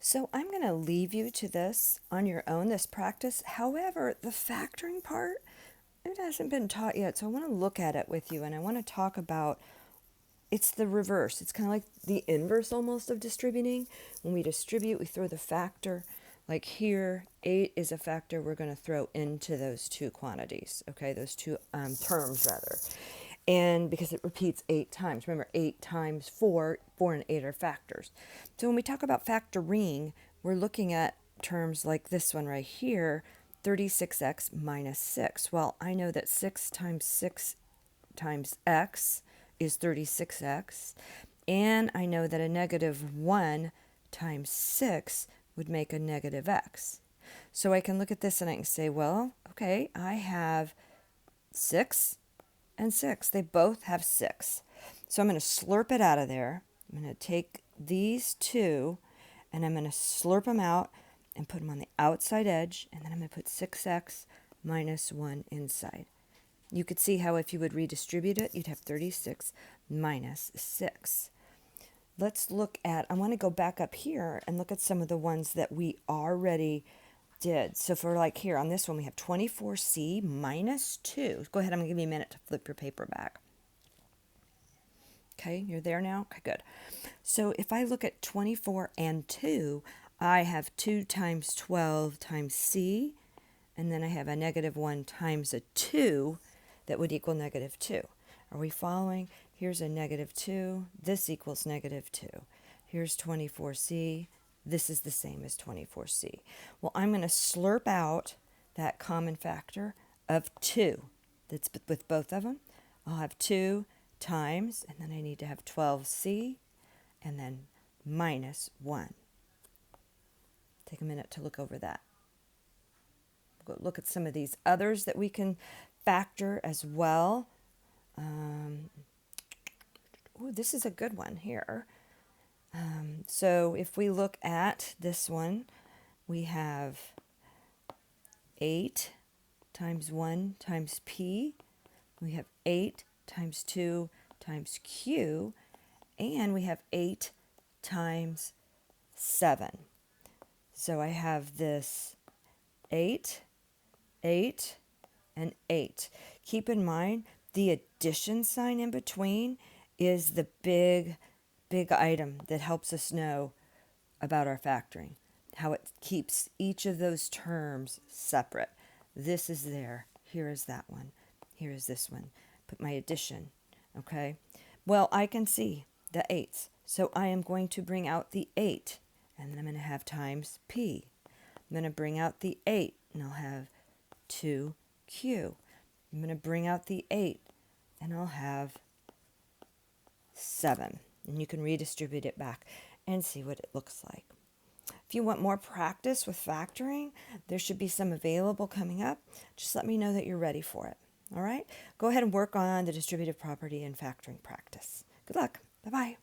So I'm going to leave you to this on your own, this practice. However, the factoring part, it hasn't been taught yet. So I want to look at it with you and I want to talk about it's the reverse. It's kind of like the inverse almost of distributing. When we distribute, we throw the factor. Like here, 8 is a factor we're going to throw into those two quantities, okay, those two terms rather. And because it repeats 8 times. Remember, 8 times 4, 4 and 8 are factors. So when we talk about factoring, we're looking at terms like this one right here, 36x minus 6. Well, I know that 6 times x is 36x, and I know that a negative 1 times 6 would make a negative x. So I can look at this and I can say, well, okay, I have 6 and 6. They both have 6. So I'm going to slurp it out of there. I'm going to take these two and I'm going to slurp them out and put them on the outside edge, and then I'm going to put 6x minus 1 inside. You could see how if you would redistribute it, you'd have 36 minus 6. Let's look at, I want to go back up here and look at some of the ones that we already did. So for like here on this one, we have 24c minus 2. Go ahead, I'm going to give you a minute to flip your paper back. Okay, you're there now? Okay, good. So if I look at 24 and 2, I have 2 times 12 times c, and then I have a negative 1 times a 2 that would equal negative 2. Are we following? Here's a negative 2. This equals negative 2. Here's 24c. This is the same as 24c. Well, I'm going to slurp out that common factor of 2. That's with both of them. I'll have 2 times, and then I need to have 12c, and then minus 1. Take a minute to look over that. We'll look at some of these others that we can factor as well. This is a good one here. So if we look at this one, we have 8 times 1 times p. We have 8 times 2 times q. And we have 8 times 7. So I have this 8, 8, and 8. Keep in mind, the addition sign in between is the big item that helps us know about our factoring, how it keeps each of those terms separate. This is there. Here is that one. Here is this one. Put my addition, okay? Well, I can see the 8s, so I am going to bring out the 8, and then I'm going to have times p. I'm going to bring out the 8, and I'll have 2q. I'm going to bring out the 8, and I'll have 7. And you can redistribute it back and see what it looks like. If you want more practice with factoring, there should be some available coming up. Just let me know that you're ready for it. All right? Go ahead and work on the distributive property and factoring practice. Good luck. Bye-bye.